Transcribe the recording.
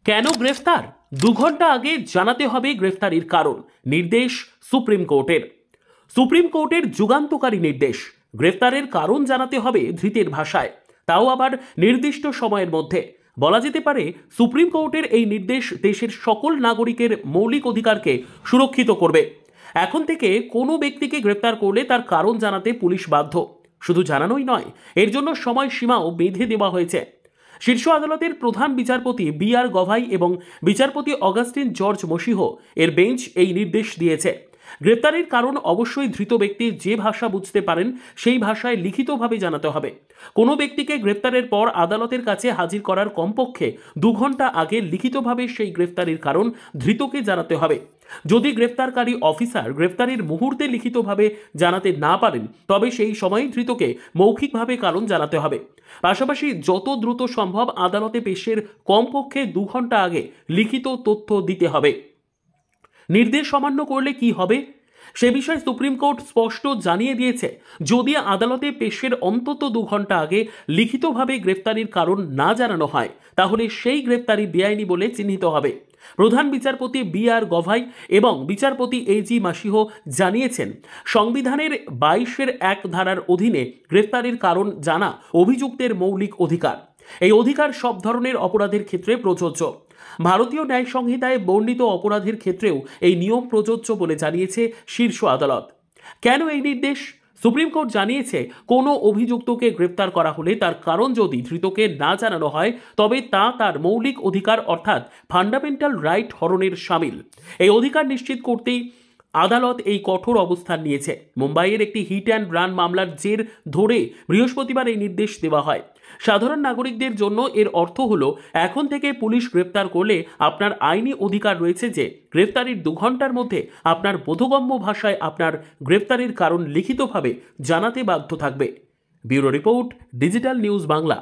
কেন গ্রেফতার? 2 ঘন্টা আগে জানাতে হবে গ্রেফতারির কারণ, নির্দেশ সুপ্রিম কোর্টের। সুপ্রিম কোর্টের যুগান্তকারী নির্দেশ, গ্রেফতারের কারণ জানাতে হবে ধৃতের ভাষায়, তাও আবার নির্দিষ্ট সময়ের মধ্যে। বলা যেতে পারে সুপ্রিম কোর্টের এই নির্দেশ দেশের সকল নাগরিকের মৌলিক অধিকারকে সুরক্ষিত করবে। এখন থেকে কোনো ব্যক্তিকে গ্রেফতার করলে তার কারণ জানাতে পুলিশ বাধ্য। শুধু জানানোই নয়, এর জন্য সময়সীমাও বেঁধে দেওয়া হয়েছে। শীর্ষ আদালতের প্রধান বিচারপতি বি.আর. গভাই এবং বিচারপতি অগাস্টিন জর্জ মসিহ এর বেঞ্চ এই নির্দেশ দিয়েছে। গ্রেপ্তারের কারণ অবশ্যই ধৃত ব্যক্তি যে ভাষা বুঝতে পারেন সেই ভাষায় লিখিতভাবে জানাতে হবে। কোনো ব্যক্তিকে গ্রেপ্তারের পর আদালতের কাছে হাজির করার কমপক্ষে 2 ঘন্টা আগে লিখিতভাবে সেই গ্রেপ্তারের কারণ ধৃতকে জানাতে হবে। যদি গ্রেপ্তারকারী অফিসার গ্রেপ্তারের মুহূর্তে লিখিতভাবে জানাতে না পারেন, তবে সেই সময় ধৃতকে মৌখিকভাবে কারণ জানাতে হবে। পাশাপাশি যত দ্রুত সম্ভব আদালতে পেশের কমপক্ষে 2 ঘন্টা আগে লিখিত তথ্য দিতে হবে। নির্দেশ অমান্য করলে কি হবে সে বিষয়ে সুপ্রিম কোর্ট স্পষ্ট জানিয়ে দিয়েছে। যদি আদালতে পেশের অন্তত 2 ঘন্টা আগে লিখিতভাবে গ্রেফতারির কারণ না জানানো হয়, তাহলে সেই গ্রেফতারি বেআইনি বলে চিহ্নিত হবে। প্রধান বিচারপতি বি.আর. গভাই এবং বিচারপতি এ.জি. মাসিহ জানিয়েছেন, সংবিধানের 22(1) ধারার অধীনে গ্রেফতারের কারণ জানা অভিযুক্তের মৌলিক অধিকার। এই অধিকার সব ধরনের অপরাধের ক্ষেত্রে প্রযোজ্য। ভারতীয় ন্যায় সংহিতায় বর্ণিত অপরাধের ক্ষেত্রেও এই নিয়ম প্রযোজ্য বলে জানিয়েছে শীর্ষ আদালত। কেন এই নির্দেশ? সুপ্রিম কোর্ট জানিয়েছে, কোনো অভিযুক্তকে গ্রেপ্তার করা হলে তার কারণ যদি ধৃতকে না জানানো হয়, তবে তা তার মৌলিক অধিকার অর্থাৎ ফান্ডামেন্টাল রাইট হরণের শামিল। এই অধিকার নিশ্চিত করতেই আদালত এই কঠোর অবস্থান নিয়েছে। মুম্বাইয়ের একটি হিট অ্যান্ড রান মামলার জের ধরে বৃহস্পতিবার এই নির্দেশ দেওয়া হয়। সাধারণ নাগরিকদের জন্য এর অর্থ হলো, এখন থেকে পুলিশ গ্রেপ্তার করলে আপনার আইনি অধিকার রয়েছে যে গ্রেপ্তারির 2 ঘন্টার মধ্যে আপনার বোধগম্য ভাষায় আপনার গ্রেপ্তারির কারণ লিখিতভাবে জানাতে বাধ্য থাকবে। Bureau report, digital news Bangla.